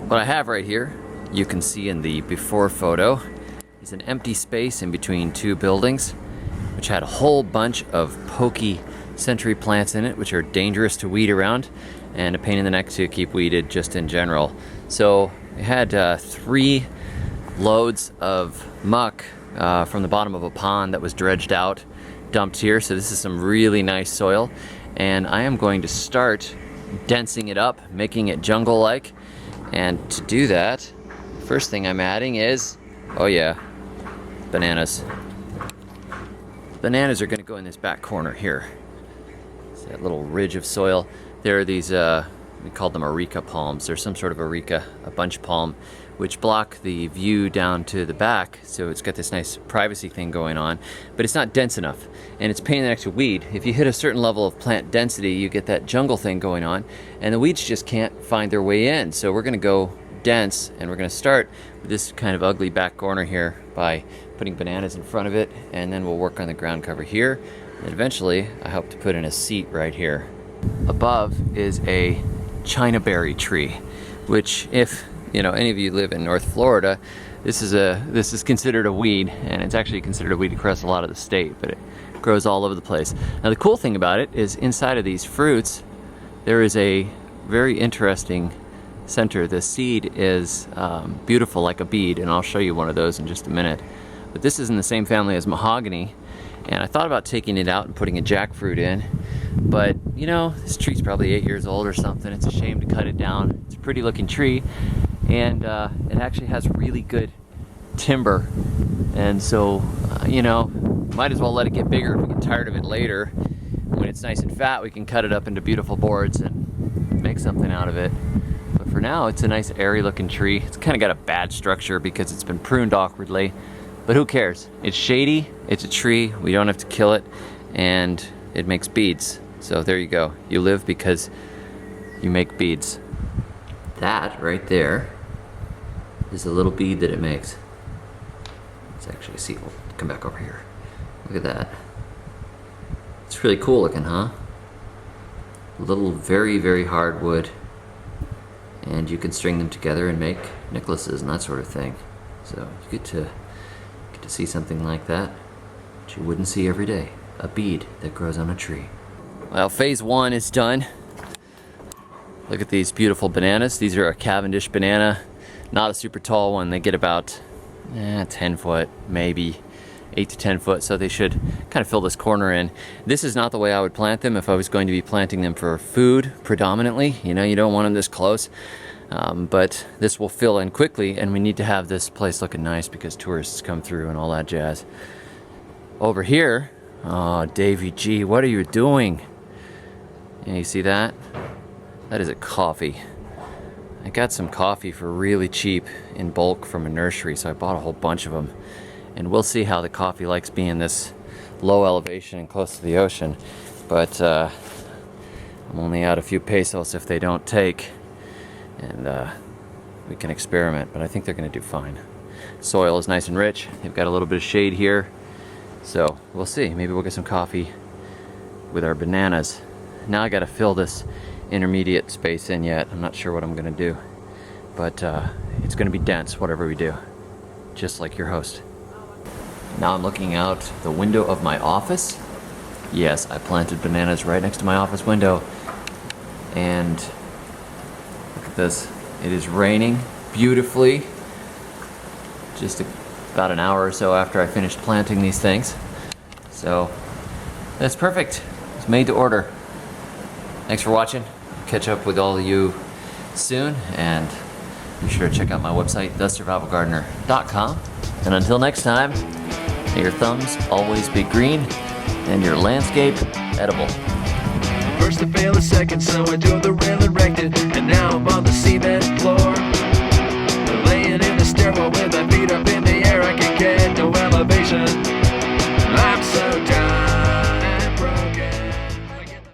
What I have right here, you can see in the before photo, is an empty space in between two buildings, which had a whole bunch of pokey century plants in it, which are dangerous to weed around and a pain in the neck to keep weeded just in general. So it had 3 loads of muck from the bottom of a pond that was dredged out, dumped here. So this is some really nice soil, and I am going to start densing it up, making it jungle-like. And to do that, first thing I'm adding is, oh yeah, bananas. Bananas are going to go in this back corner here. It's that little ridge of soil. There are these, we call them areca palms. They're some sort of areca, a bunch palm, which block the view down to the back. So it's got this nice privacy thing going on, but it's not dense enough. And it's a pain in the neck to weed. If you hit a certain level of plant density, you get that jungle thing going on, and the weeds just can't find their way in. So we're going to go dense, and we're going to start with this kind of ugly back corner here by putting bananas in front of it, and then we'll work on the ground cover here. And eventually, I hope to put in a seat right here. Above is a China berry tree, which, if you know any of you live in North Florida, this is considered a weed, and it's actually considered a weed across a lot of the state, but it grows all over the place. Now the cool thing about it is inside of these fruits there is a very interesting center. The seed is beautiful like a bead, and I'll show you one of those in just a minute. But this is in the same family as mahogany, and I thought about taking it out and putting a jackfruit in, but you know, this tree's probably 8 years old or something. It's a shame to cut it down. It's a pretty looking tree, and it actually has really good timber, and so you know, might as well let it get bigger. If we get tired of it later, when it's nice and fat, we can cut it up into beautiful boards and make something out of it. But for now, it's a nice airy looking tree. It's kind of got a bad structure because it's been pruned awkwardly, but who cares? It's shady, it's a tree, we don't have to kill it, and it makes beads. So there you go. You live because you make beads. That right there is a little bead that it makes. Let's actually see. We'll come back over here. Look at that. It's really cool looking, huh? Little very, very hard wood. And you can string them together and make necklaces and that sort of thing. So you get to see something like that you wouldn't see every day. A bead that grows on a tree. Well, phase 1 is done. Look at these beautiful bananas. These are a Cavendish banana. Not a super tall one. They get about 10 foot, maybe 8 to 10 foot, so they should kind of fill this corner in. This is not the way I would plant them if I was going to be planting them for food predominantly. You know, you don't want them this close. But this will fill in quickly, and we need to have this place looking nice because tourists come through and all that jazz. Over here, oh, Davy G, what are you doing? Yeah, you see that? That is a coffee. I got some coffee for really cheap in bulk from a nursery, so I bought a whole bunch of them. And we'll see how the coffee likes being this low elevation and close to the ocean. But I'm only out a few pesos if they don't take. And we can experiment, but I think they're going to do fine. Soil is nice and rich. They've got a little bit of shade here. So we'll see. Maybe we'll get some coffee with our bananas. Now I got to fill this intermediate space in yet. I'm not sure what I'm going to do. But it's going to be dense, whatever we do. Just like your host. Now I'm looking out the window of my office. Yes, I planted bananas right next to my office window. And look at this. It is raining beautifully. Just about an hour or so after I finished planting these things. So that's perfect. It's made to order. Thanks for watching. Catch up with all of you soon, and be sure to check out my website, thesurvivalgardener.com. And until next time, may your thumbs always be green and your landscape edible. First I failed, the second, so I drove the rail erected, and now I'm on the seabed.